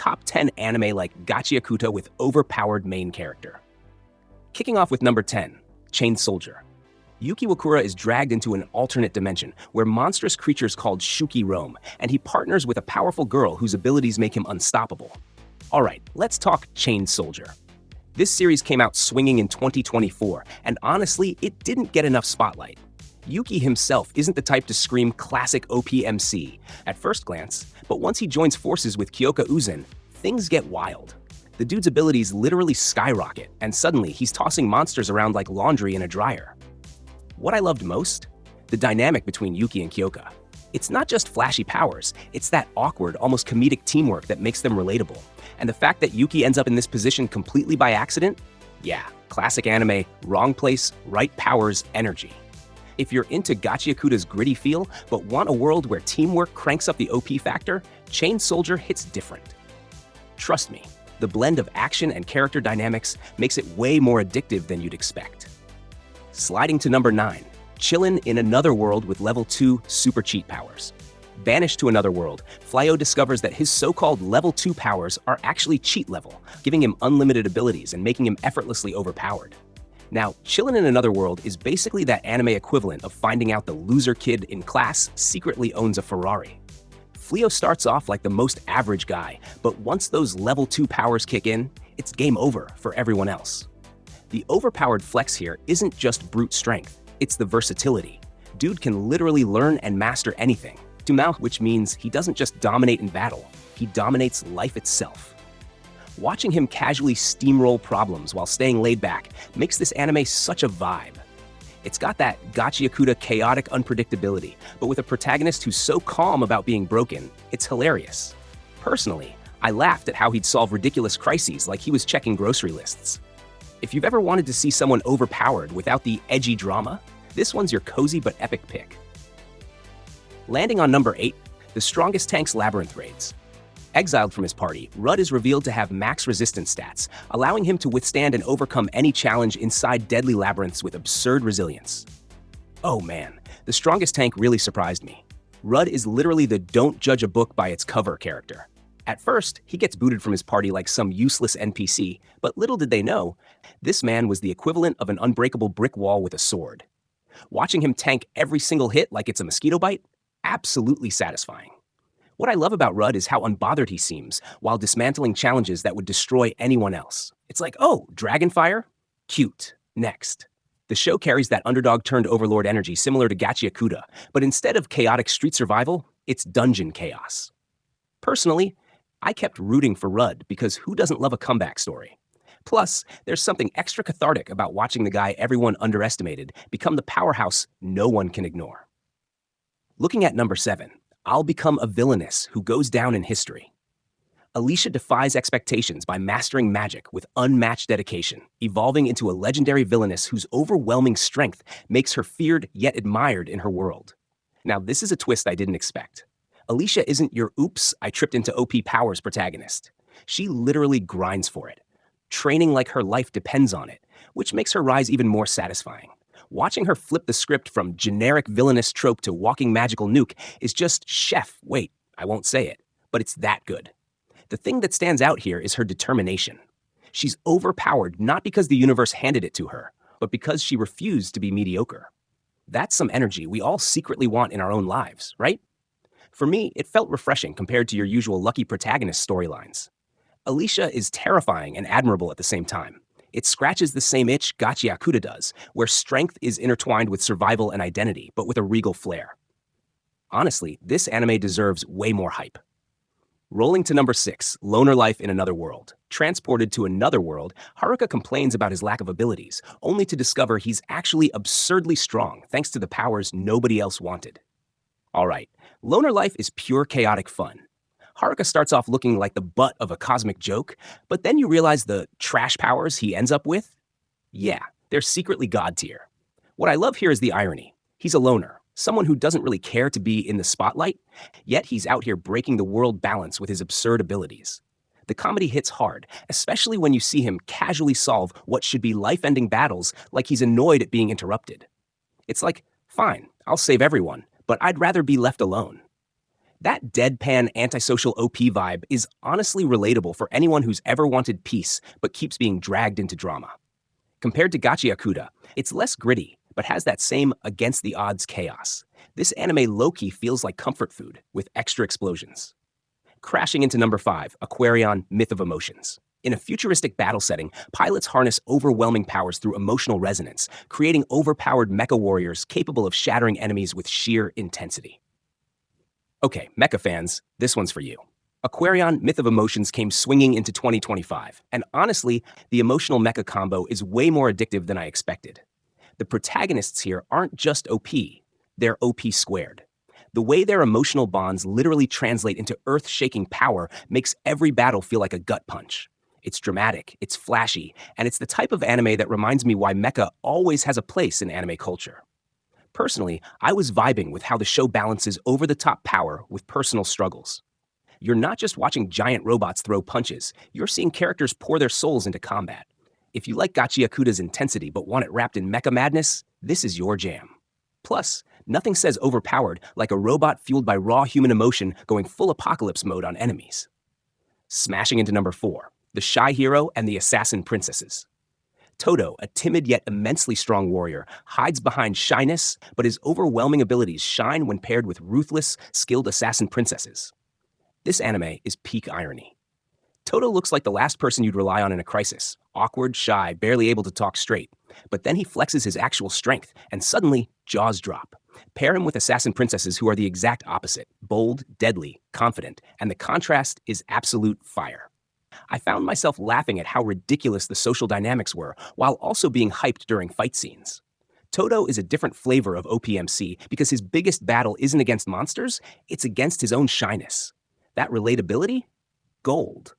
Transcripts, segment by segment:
top 10 anime like Gachiakuta with overpowered main character. Kicking off with number 10, Chained Soldier. Yuki Wakura is dragged into an alternate dimension where monstrous creatures called Shuki roam, and he partners with a powerful girl whose abilities make him unstoppable. Alright, let's talk Chained Soldier. This series came out swinging in 2024, and honestly, it didn't get enough spotlight. Yuki himself isn't the type to scream classic OPMC at first glance, but once he joins forces with Kyoka Uzen, things get wild. The dude's abilities literally skyrocket, and suddenly he's tossing monsters around like laundry in a dryer. What I loved most? The dynamic between Yuki and Kyoka. It's not just flashy powers, it's that awkward, almost comedic teamwork that makes them relatable. And the fact that Yuki ends up in this position completely by accident? Yeah, classic anime, wrong place, right powers, energy. If you're into Gachiakuta's gritty feel, but want a world where teamwork cranks up the OP factor, Chained Soldier hits different. Trust me, the blend of action and character dynamics makes it way more addictive than you'd expect. Sliding to number 9, Chillin in another world with level 2 super cheat powers. Banished to another world, Flyo discovers that his so-called level 2 powers are actually cheat level, giving him unlimited abilities and making him effortlessly overpowered. Now, Chillin in another world is basically that anime equivalent of finding out the loser kid in class secretly owns a Ferrari. Flyo starts off like the most average guy, but once those level 2 powers kick in, it's game over for everyone else. The overpowered flex here isn't just brute strength, it's the versatility. Dude can literally learn and master anything, which means he doesn't just dominate in battle, he dominates life itself. Watching him casually steamroll problems while staying laid back makes this anime such a vibe. It's got that Gachiakuta chaotic unpredictability, but with a protagonist who's so calm about being broken, it's hilarious. Personally, I laughed at how he'd solve ridiculous crises like he was checking grocery lists. If you've ever wanted to see someone overpowered without the edgy drama, this one's your cozy but epic pick. Landing on number 8, the strongest tank's labyrinth raids. Exiled from his party, Rudd is revealed to have max resistance stats, allowing him to withstand and overcome any challenge inside deadly labyrinths with absurd resilience. Oh man, the strongest tank really surprised me. Rudd is literally the don't judge a book by its cover character. At first, he gets booted from his party like some useless NPC, but little did they know, this man was the equivalent of an unbreakable brick wall with a sword. Watching him tank every single hit like it's a mosquito bite? Absolutely satisfying. What I love about Rudd is how unbothered he seems while dismantling challenges that would destroy anyone else. It's like, oh, Dragonfire? Cute. Next. The show carries that underdog-turned-overlord energy similar to Gachiakuta, but instead of chaotic street survival, it's dungeon chaos. Personally, I kept rooting for Rudd because who doesn't love a comeback story? Plus, there's something extra cathartic about watching the guy everyone underestimated become the powerhouse no one can ignore. Looking at number 7, I'll become a villainess who goes down in history. Alicia defies expectations by mastering magic with unmatched dedication, evolving into a legendary villainess whose overwhelming strength makes her feared yet admired in her world. Now, this is a twist I didn't expect. Alicia isn't your oops, I tripped into OP powers protagonist. She literally grinds for it, training like her life depends on it, which makes her rise even more satisfying. Watching her flip the script from generic villainous trope to walking magical nuke is just chef, wait, I won't say it, but it's that good. The thing that stands out here is her determination. She's overpowered not because the universe handed it to her, but because she refused to be mediocre. That's some energy we all secretly want in our own lives, right? For me, it felt refreshing compared to your usual lucky protagonist storylines. Alicia is terrifying and admirable at the same time. It scratches the same itch Gachiakuta does, where strength is intertwined with survival and identity, but with a regal flair. Honestly, this anime deserves way more hype. Rolling to number 6, Loner Life in Another World. Transported to another world, Haruka complains about his lack of abilities, only to discover he's actually absurdly strong thanks to the powers nobody else wanted. Alright, Loner Life is pure chaotic fun. Haruka starts off looking like the butt of a cosmic joke, but then you realize the trash powers he ends up with? Yeah, they're secretly god tier. What I love here is the irony. He's a loner, someone who doesn't really care to be in the spotlight, yet he's out here breaking the world balance with his absurd abilities. The comedy hits hard, especially when you see him casually solve what should be life-ending battles like he's annoyed at being interrupted. It's like, fine, I'll save everyone, but I'd rather be left alone. That deadpan antisocial OP vibe is honestly relatable for anyone who's ever wanted peace but keeps being dragged into drama. Compared to Gachiakuta, it's less gritty, but has that same against-the-odds chaos. This anime low-key feels like comfort food, with extra explosions. Crashing into number 5, Aquarion, Myth of Emotions. In a futuristic battle setting, pilots harness overwhelming powers through emotional resonance, creating overpowered mecha warriors capable of shattering enemies with sheer intensity. Okay, mecha fans, this one's for you. Aquarion Myth of Emotions came swinging into 2025, and honestly, the emotional mecha combo is way more addictive than I expected. The protagonists here aren't just OP, they're OP squared. The way their emotional bonds literally translate into earth-shaking power makes every battle feel like a gut punch. It's dramatic, it's flashy, and it's the type of anime that reminds me why mecha always has a place in anime culture. Personally, I was vibing with how the show balances over-the-top power with personal struggles. You're not just watching giant robots throw punches, you're seeing characters pour their souls into combat. If you like Gachiakuta's intensity but want it wrapped in mecha madness, this is your jam. Plus, nothing says overpowered like a robot fueled by raw human emotion going full apocalypse mode on enemies. Smashing into number 4, The Shy Hero and the Assassin Princesses. Todo, a timid yet immensely strong warrior, hides behind shyness, but his overwhelming abilities shine when paired with ruthless, skilled assassin princesses. This anime is peak irony. Todo looks like the last person you'd rely on in a crisis, awkward, shy, barely able to talk straight. But then he flexes his actual strength, and suddenly, jaws drop. Pair him with assassin princesses who are the exact opposite, bold, deadly, confident, and the contrast is absolute fire. I found myself laughing at how ridiculous the social dynamics were, while also being hyped during fight scenes. Todo is a different flavor of OPMC because his biggest battle isn't against monsters, it's against his own shyness. That relatability? Gold.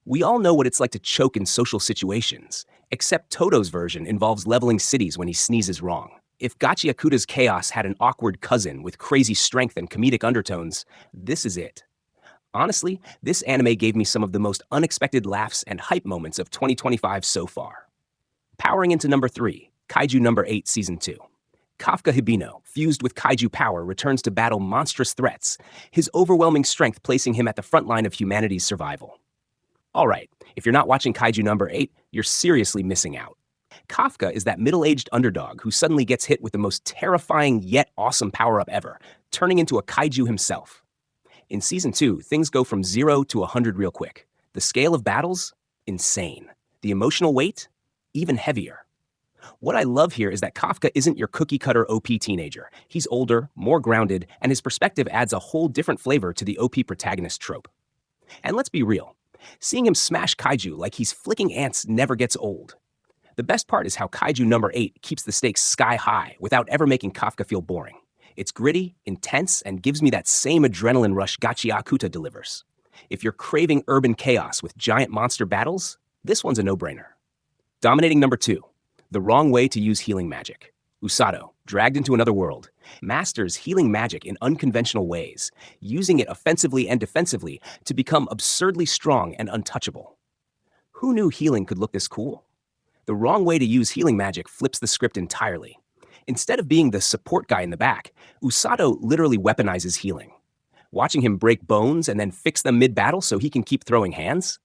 We all know what it's like to choke in social situations, except Todo's version involves leveling cities when he sneezes wrong. If Gachiakuta's chaos had an awkward cousin with crazy strength and comedic undertones, this is it. Honestly, this anime gave me some of the most unexpected laughs and hype moments of 2025 so far. Powering into number 3, Kaiju No. 8 Season 2. Kafka Hibino, fused with kaiju power, returns to battle monstrous threats, his overwhelming strength placing him at the front line of humanity's survival. Alright, if you're not watching Kaiju No. 8, you're seriously missing out. Kafka is that middle-aged underdog who suddenly gets hit with the most terrifying yet awesome power-up ever, turning into a kaiju himself. In Season 2, things go from 0 to 100 real quick. The scale of battles? Insane. The emotional weight? Even heavier. What I love here is that Kafka isn't your cookie-cutter OP teenager. He's older, more grounded, and his perspective adds a whole different flavor to the OP protagonist trope. And let's be real. Seeing him smash kaiju like he's flicking ants never gets old. The best part is how Kaiju No. 8 keeps the stakes sky high without ever making Kafka feel boring. It's gritty, intense, and gives me that same adrenaline rush Gachiakuta delivers. If you're craving urban chaos with giant monster battles, this one's a no-brainer. Dominating number 2, The Wrong Way to Use Healing Magic. Usato, dragged into another world, masters healing magic in unconventional ways, using it offensively and defensively to become absurdly strong and untouchable. Who knew healing could look this cool? The Wrong Way to Use Healing Magic flips the script entirely. Instead of being the support guy in the back, Usato literally weaponizes healing. Watching him break bones and then fix them mid-battle so he can keep throwing hands?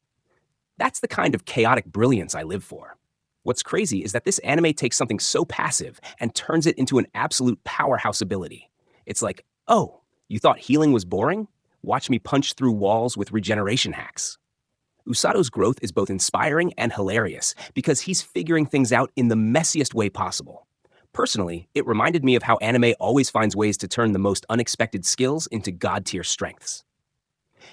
That's the kind of chaotic brilliance I live for. What's crazy is that this anime takes something so passive and turns it into an absolute powerhouse ability. It's like, oh, you thought healing was boring? Watch me punch through walls with regeneration hacks. Usato's growth is both inspiring and hilarious because he's figuring things out in the messiest way possible. Personally, it reminded me of how anime always finds ways to turn the most unexpected skills into god-tier strengths.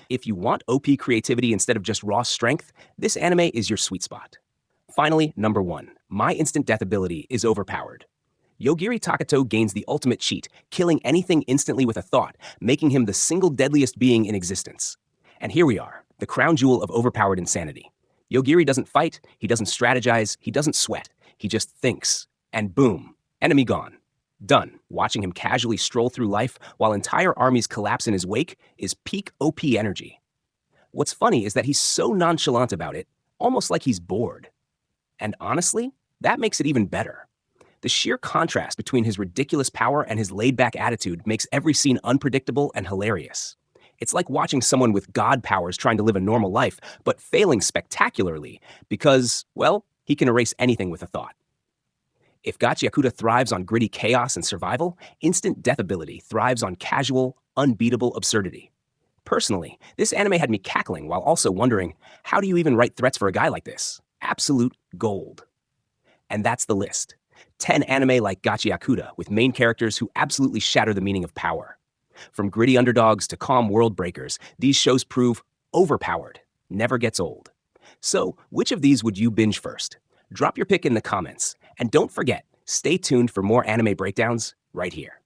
If you want OP creativity instead of just raw strength, this anime is your sweet spot. Finally, number 1, my instant death ability is Overpowered. Yogiri Takato gains the ultimate cheat, killing anything instantly with a thought, making him the single deadliest being in existence. And here we are, the crown jewel of overpowered insanity. Yogiri doesn't fight, he doesn't strategize, he doesn't sweat. He just thinks. And boom, enemy gone. Done. Watching him casually stroll through life while entire armies collapse in his wake is peak OP energy. What's funny is that he's so nonchalant about it, almost like he's bored. And honestly, that makes it even better. The sheer contrast between his ridiculous power and his laid-back attitude makes every scene unpredictable and hilarious. It's like watching someone with god powers trying to live a normal life, but failing spectacularly because, well, he can erase anything with a thought. If Gachiakuta thrives on gritty chaos and survival, Instant Death Ability thrives on casual, unbeatable absurdity. Personally, this anime had me cackling while also wondering, how do you even write threats for a guy like this? Absolute gold. And that's the list. 10 anime like Gachiakuta with main characters who absolutely shatter the meaning of power. From gritty underdogs to calm world breakers, these shows prove overpowered, never gets old. So, which of these would you binge first? Drop your pick in the comments. And don't forget, stay tuned for more anime breakdowns right here.